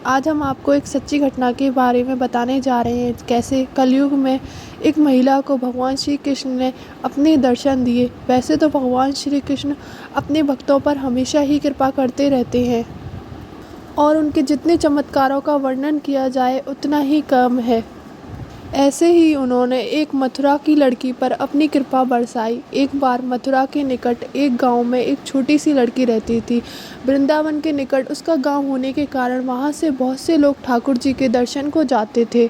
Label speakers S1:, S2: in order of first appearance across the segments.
S1: आज हम आपको एक सच्ची घटना के बारे में बताने जा रहे हैं, कैसे कलयुग में एक महिला को भगवान श्री कृष्ण ने अपने दर्शन दिए। वैसे तो भगवान श्री कृष्ण अपने भक्तों पर हमेशा ही कृपा करते रहते हैं और उनके जितने चमत्कारों का वर्णन किया जाए उतना ही कम है। ऐसे ही उन्होंने एक मथुरा की लड़की पर अपनी कृपा बरसाई। एक बार मथुरा के निकट एक गांव में एक छोटी सी लड़की रहती थी। वृंदावन के निकट उसका गांव होने के कारण वहां से बहुत से लोग ठाकुर जी के दर्शन को जाते थे।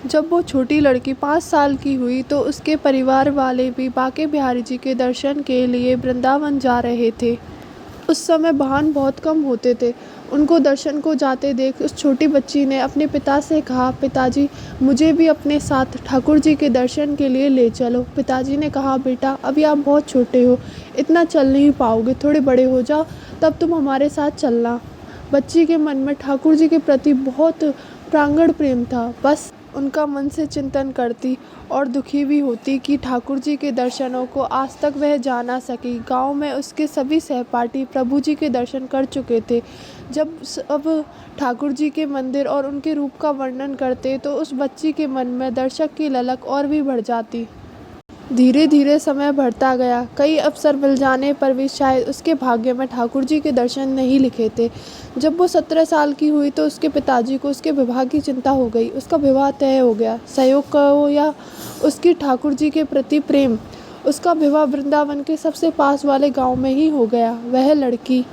S1: जब वो छोटी लड़की 5 साल की हुई तो उसके परिवार वाले भी बांके बिहारी जी के दर्शन के लिए वृंदावन जा रहे थे। उस समय वाहन बहुत कम होते थे। उनको दर्शन को जाते देख उस छोटी बच्ची ने अपने पिता से कहा, पिताजी मुझे भी अपने साथ ठाकुर जी के दर्शन के लिए ले चलो। पिताजी ने कहा, बेटा अभी आप बहुत छोटे हो, इतना चल नहीं पाओगे, थोड़े बड़े हो जाओ तब तुम हमारे साथ चलना। बच्ची के मन में ठाकुर जी के प्रति बहुत प्रांगण प्रेम था। बस उनका मन से चिंतन करती और दुखी भी होती कि ठाकुर जी के दर्शनों को आज तक वह जा ना सकी। गाँव में उसके सभी सहपाठी प्रभु जी के दर्शन कर चुके थे। जब अब ठाकुर जी के मंदिर और उनके रूप का वर्णन करते तो उस बच्ची के मन में दर्शक की ललक और भी बढ़ जाती। धीरे धीरे समय बढ़ता गया। कई अवसर मिल जाने पर भी शायद उसके भाग्य में ठाकुर जी के दर्शन नहीं लिखे थे। जब वो 17 साल की हुई तो उसके पिताजी को उसके विवाह की चिंता हो गई। उसका विवाह तय हो गया। सहयोग कहो या उसकी ठाकुर जी के प्रति प्रेम, उसका विवाह वृंदावन के सबसे पास वाले गांव में ही हो गया। वह लड़की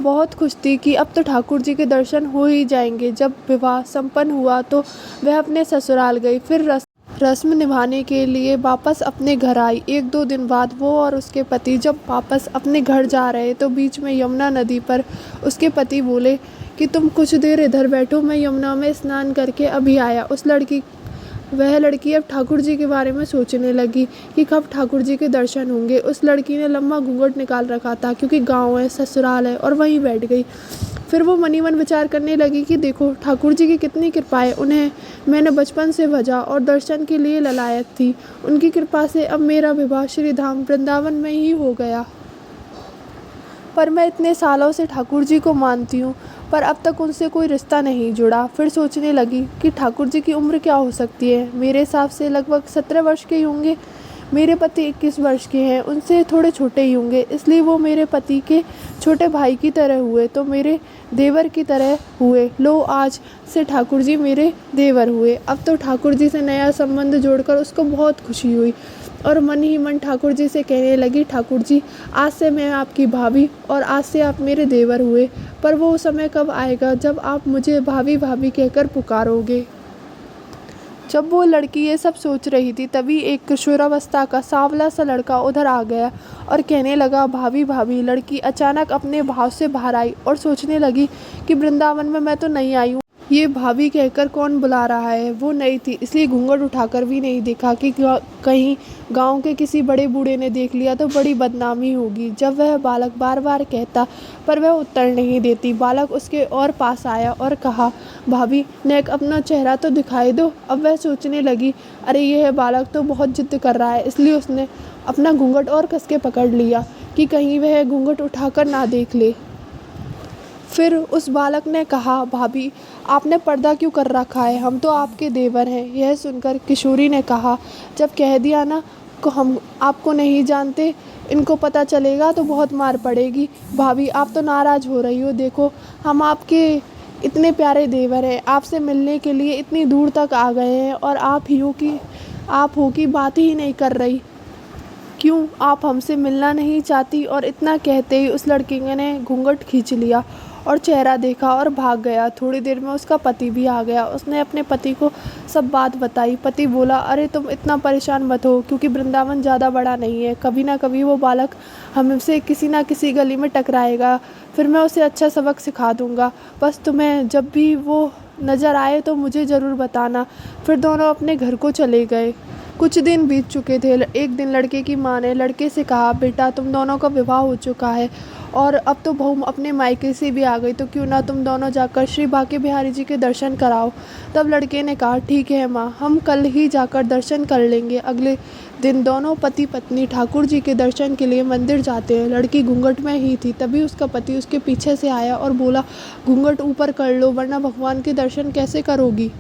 S1: बहुत खुश थी कि अब तो ठाकुर जी के दर्शन हो ही जाएंगे। जब विवाह संपन्न हुआ तो वह अपने ससुराल गई। फिर रस्म निभाने के लिए वापस अपने घर आई। 1-2 दिन बाद वो और उसके पति जब वापस अपने घर जा रहे तो बीच में यमुना नदी पर उसके पति बोले कि तुम कुछ देर इधर बैठो, मैं यमुना में स्नान करके अभी आया। वह लड़की अब ठाकुर जी के बारे में सोचने लगी कि कब ठाकुर जी के दर्शन होंगे। उस लड़की ने लंबा घूंघट निकाल रखा था क्योंकि गांव है, ससुराल है, और वहीं बैठ गई। फिर वो मनी मन विचार करने लगी कि देखो ठाकुर जी की कितनी कृपा है, उन्हें मैंने बचपन से भजा और दर्शन के लिए ललायत थी। उनकी कृपा से अब मेरा विवाह श्री धाम वृंदावन में ही हो गया। पर मैं इतने सालों से ठाकुर जी को मानती हूँ, पर अब तक उनसे कोई रिश्ता नहीं जुड़ा। फिर सोचने लगी कि ठाकुर जी की उम्र क्या हो सकती है। मेरे हिसाब से लगभग 17 वर्ष के ही होंगे। मेरे पति 21 वर्ष के हैं, उनसे थोड़े छोटे ही होंगे, इसलिए वो मेरे पति के छोटे भाई की तरह हुए तो मेरे देवर की तरह हुए। लो आज से ठाकुर जी मेरे देवर हुए। अब तो ठाकुर जी से नया संबंध जोड़कर उसको बहुत खुशी हुई और मन ही मन ठाकुर जी से कहने लगी, ठाकुर जी आज से मैं आपकी भाभी और आज से आप मेरे देवर हुए। पर वो समय कब आएगा जब आप मुझे भाभी भाभी कहकर पुकारोगे। जब वो लड़की ये सब सोच रही थी तभी एक किशोरावस्था का सांवला सा लड़का उधर आ गया और कहने लगा, भाभी भाभी। लड़की अचानक अपने भाव से बाहर आई और सोचने लगी कि वृंदावन में मैं तो नहीं आई हूँ, ये भाभी कहकर कौन बुला रहा है। वो नई थी इसलिए घूंघट उठाकर भी नहीं देखा कि कहीं गांव के किसी बड़े बूढ़े ने देख लिया तो बड़ी बदनामी होगी। जब वह बालक बार बार कहता पर वह उत्तर नहीं देती, बालक उसके और पास आया और कहा, भाभी नेक अपना चेहरा तो दिखाई दो। अब वह सोचने लगी, अरे यह बालक तो बहुत जिद कर रहा है, इसलिए उसने अपना घूंघट और कस के पकड़ लिया कि कहीं वह घूंघट उठाकर ना देख ले। फिर उस बालक ने कहा, भाभी आपने पर्दा क्यों कर रखा है, हम तो आपके देवर हैं। यह सुनकर किशोरी ने कहा, जब कह दिया ना को हम आपको नहीं जानते, इनको पता चलेगा तो बहुत मार पड़ेगी। भाभी आप तो नाराज़ हो रही हो, देखो हम आपके इतने प्यारे देवर हैं, आपसे मिलने के लिए इतनी दूर तक आ गए हैं और आप हो कि बात ही नहीं कर रही। क्यों आप हमसे मिलना नहीं चाहती। और इतना कहते ही उस लड़की ने घूंघट खींच लिया और चेहरा देखा और भाग गया। थोड़ी देर में उसका पति भी आ गया। उसने अपने पति को सब बात बताई। पति बोला, अरे तुम इतना परेशान मत हो, क्योंकि वृंदावन ज़्यादा बड़ा नहीं है, कभी ना कभी वो बालक हमसे किसी ना किसी गली में टकराएगा, फिर मैं उसे अच्छा सबक सिखा दूंगा। बस तुम्हें जब भी वो नज़र आए तो मुझे ज़रूर बताना। फिर दोनों अपने घर को चले गए। कुछ दिन बीत चुके थे। एक दिन लड़के की माँ ने लड़के से कहा, बेटा तुम दोनों का विवाह हो चुका है और अब तो बहू अपने मायके से भी आ गई, तो क्यों ना तुम दोनों जाकर श्री बांके बिहारी जी के दर्शन कराओ। तब लड़के ने कहा, ठीक है माँ, हम कल ही जाकर दर्शन कर लेंगे। अगले दिन दोनों पति पत्नी ठाकुर जी के दर्शन के लिए मंदिर जाते हैं। लड़की घूंघट में ही थी, तभी उसका पति उसके पीछे से आया और बोला, घूंघट ऊपर कर लो, वरना भगवान के दर्शन कैसे करोगी।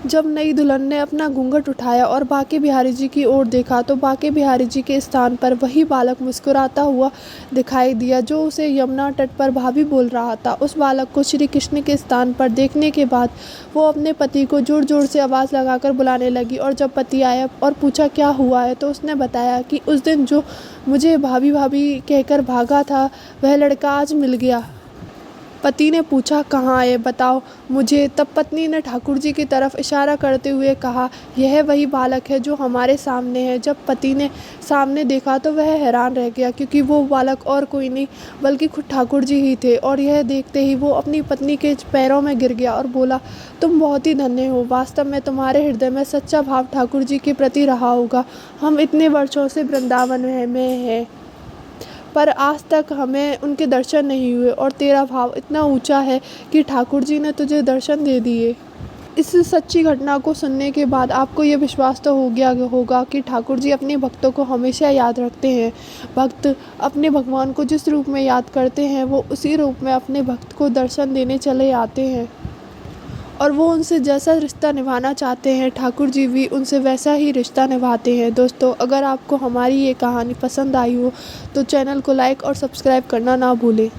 S1: जब नई दुल्हन ने अपना घूंघट उठाया और बांके बिहारी जी की ओर देखा, तो बांके बिहारी जी के स्थान पर वही बालक मुस्कुराता हुआ दिखाई दिया जो उसे यमुना तट पर भाभी बोल रहा था। उस बालक को श्री कृष्ण के स्थान पर देखने के बाद वो अपने पति को जोर जोर से आवाज़ लगाकर बुलाने लगी, और जब पति आया और पूछा क्या हुआ है, तो उसने बताया कि उस दिन जो मुझे भाभी भाभी कहकर भागा था, वह लड़का आज मिल गया। पति ने पूछा, कहाँ है, बताओ मुझे। तब पत्नी ने ठाकुर जी की तरफ इशारा करते हुए कहा, यह वही बालक है जो हमारे सामने है। जब पति ने सामने देखा तो वह हैरान रह गया, क्योंकि वो बालक और कोई नहीं बल्कि खुद ठाकुर जी ही थे। और यह देखते ही वो अपनी पत्नी के पैरों में गिर गया और बोला, तुम बहुत ही धन्य हो, वास्तव में तुम्हारे हृदय में सच्चा भाव ठाकुर जी के प्रति रहा होगा। हम इतने वर्षों से वृंदावन में हैं, पर आज तक हमें उनके दर्शन नहीं हुए, और तेरा भाव इतना ऊंचा है कि ठाकुर जी ने तुझे दर्शन दे दिए। इस सच्ची घटना को सुनने के बाद आपको ये विश्वास तो हो गया होगा कि ठाकुर जी अपने भक्तों को हमेशा याद रखते हैं। भक्त अपने भगवान को जिस रूप में याद करते हैं, वो उसी रूप में अपने भक्त को दर्शन देने चले आते हैं, और वो उनसे जैसा रिश्ता निभाना चाहते हैं, ठाकुर जी भी उनसे वैसा ही रिश्ता निभाते हैं। दोस्तों, अगर आपको हमारी ये कहानी पसंद आई हो तो चैनल को लाइक और सब्सक्राइब करना ना भूलें।